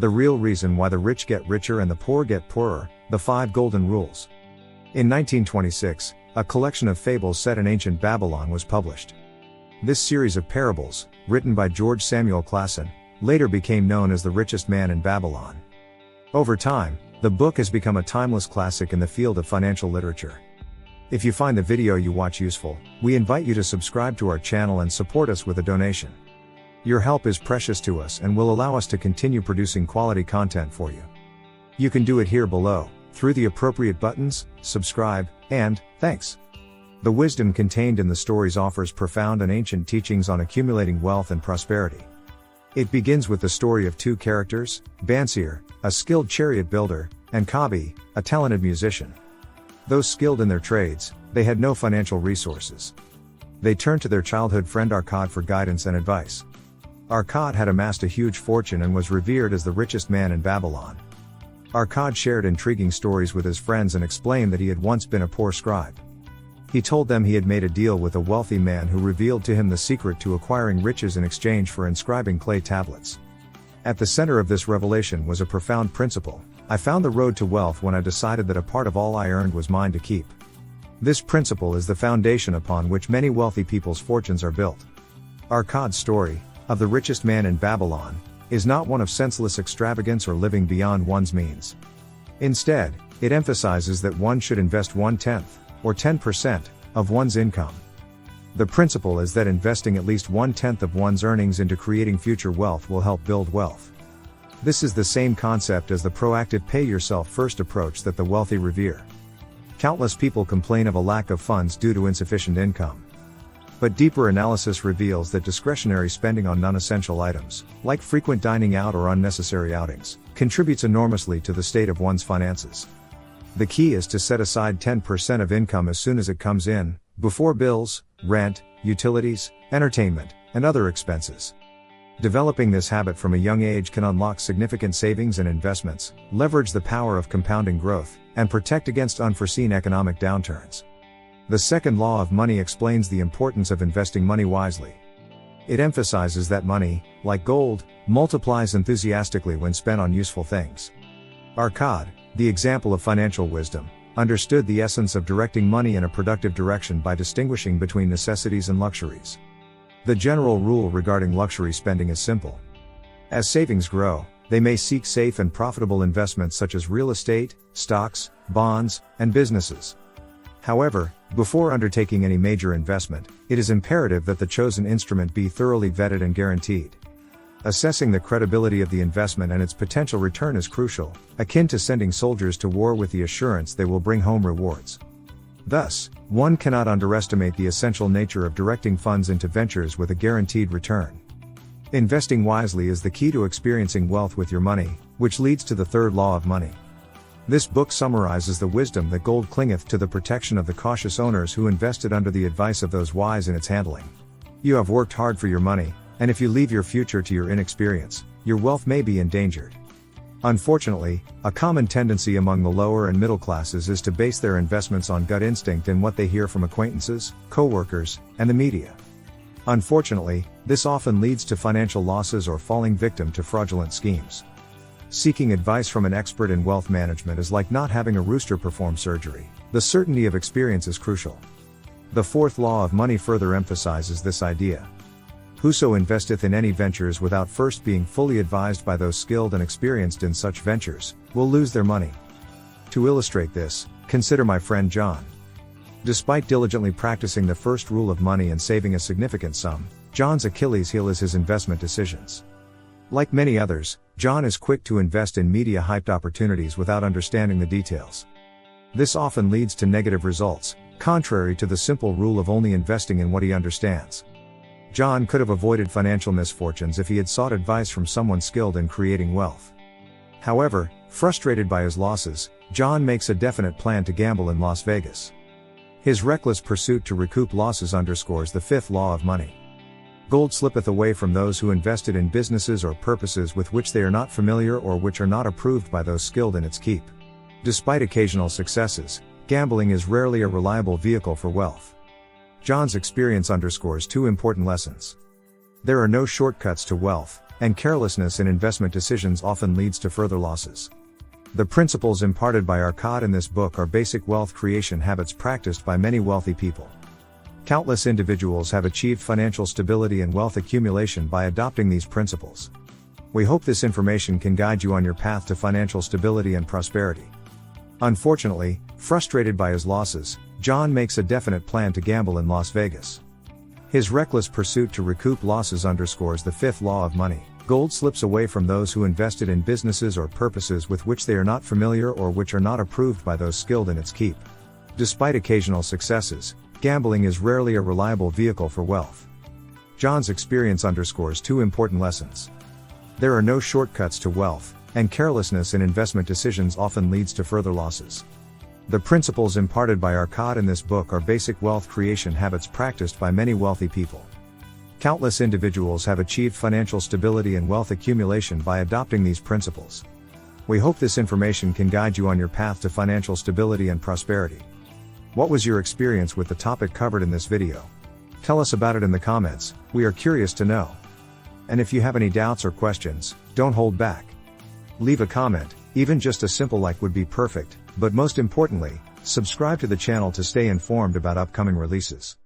The Real Reason Why the Rich Get Richer and the Poor Get Poorer, The 5 Golden Rules. In 1926, a collection of fables set in ancient Babylon was published. This series of parables, written by George Samuel Clason, later became known as The Richest Man in Babylon. Over time, the book has become a timeless classic in the field of financial literature. If you find the video you watch useful, we invite you to subscribe to our channel and support us with a donation. Your help is precious to us and will allow us to continue producing quality content for you. You can do it here below, through the appropriate buttons, subscribe, and thanks. The wisdom contained in the stories offers profound and ancient teachings on accumulating wealth and prosperity. It begins with the story of two characters, Bansir, a skilled chariot builder, and Kabi, a talented musician. Though skilled in their trades, they had no financial resources. They turned to their childhood friend Arkad for guidance and advice. Arkad had amassed a huge fortune and was revered as the richest man in Babylon. Arkad shared intriguing stories with his friends and explained that he had once been a poor scribe. He told them he had made a deal with a wealthy man who revealed to him the secret to acquiring riches in exchange for inscribing clay tablets. At the center of this revelation was a profound principle: I found the road to wealth when I decided that a part of all I earned was mine to keep. This principle is the foundation upon which many wealthy people's fortunes are built. Arkad's story, of the richest man in Babylon, is not one of senseless extravagance or living beyond one's means. Instead, it emphasizes that one should invest 1/10, or 10%, of one's income. The principle is that investing at least 1/10 of one's earnings into creating future wealth will help build wealth. This is the same concept as the proactive pay-yourself-first approach that the wealthy revere. Countless people complain of a lack of funds due to insufficient income. But deeper analysis reveals that discretionary spending on non-essential items, like frequent dining out or unnecessary outings, contributes enormously to the state of one's finances. The key is to set aside 10% of income as soon as it comes in, before bills, rent, utilities, entertainment, and other expenses. Developing this habit from a young age can unlock significant savings and investments, leverage the power of compounding growth, and protect against unforeseen economic downturns. The second law of money explains the importance of investing money wisely. It emphasizes that money, like gold, multiplies enthusiastically when spent on useful things. Arkad, the example of financial wisdom, understood the essence of directing money in a productive direction by distinguishing between necessities and luxuries. The general rule regarding luxury spending is simple. As savings grow, they may seek safe and profitable investments such as real estate, stocks, bonds, and businesses. However, before undertaking any major investment, it is imperative that the chosen instrument be thoroughly vetted and guaranteed. Assessing the credibility of the investment and its potential return is crucial, akin to sending soldiers to war with the assurance they will bring home rewards. Thus, one cannot underestimate the essential nature of directing funds into ventures with a guaranteed return. Investing wisely is the key to experiencing wealth with your money, which leads to the third law of money. This book summarizes the wisdom that gold clingeth to the protection of the cautious owners who invested under the advice of those wise in its handling. You have worked hard for your money, and if you leave your future to your inexperience, your wealth may be endangered. Unfortunately, a common tendency among the lower and middle classes is to base their investments on gut instinct and what they hear from acquaintances, co-workers, and the media. Unfortunately, this often leads to financial losses or falling victim to fraudulent schemes. Seeking advice from an expert in wealth management is like not having a rooster perform surgery. The certainty of experience is crucial. The fourth law of money further emphasizes this idea. Whoso investeth in any ventures without first being fully advised by those skilled and experienced in such ventures, will lose their money. To illustrate this, consider my friend John. Despite diligently practicing the first rule of money and saving a significant sum, John's Achilles heel is his investment decisions. Like many others, John is quick to invest in media-hyped opportunities without understanding the details. This often leads to negative results, contrary to the simple rule of only investing in what he understands. John could have avoided financial misfortunes if he had sought advice from someone skilled in creating wealth. However, frustrated by his losses, John makes a definite plan to gamble in Las Vegas. His reckless pursuit to recoup losses underscores the fifth law of money. Gold slippeth away from those who invested in businesses or purposes with which they are not familiar or which are not approved by those skilled in its keep. Despite occasional successes, gambling is rarely a reliable vehicle for wealth. John's experience underscores two important lessons. There are no shortcuts to wealth, and carelessness in investment decisions often leads to further losses. The principles imparted by Arcad in this book are basic wealth creation habits practiced by many wealthy people. Countless individuals have achieved financial stability and wealth accumulation by adopting these principles. We hope this information can guide you on your path to financial stability and prosperity. Unfortunately, frustrated by his losses, John makes a definite plan to gamble in Las Vegas. His reckless pursuit to recoup losses underscores the fifth law of money. Gold slips away from those who invested in businesses or purposes with which they are not familiar or which are not approved by those skilled in its keep. Despite occasional successes, gambling is rarely a reliable vehicle for wealth. John's experience underscores two important lessons. There are no shortcuts to wealth, and carelessness in investment decisions often leads to further losses. The principles imparted by Arcad in this book are basic wealth creation habits practiced by many wealthy people. Countless individuals have achieved financial stability and wealth accumulation by adopting these principles. We hope this information can guide you on your path to financial stability and prosperity. What was your experience with the topic covered in this video? Tell us about it in the comments, we are curious to know. And if you have any doubts or questions, don't hold back. Leave a comment, even just a simple like would be perfect, but most importantly, subscribe to the channel to stay informed about upcoming releases.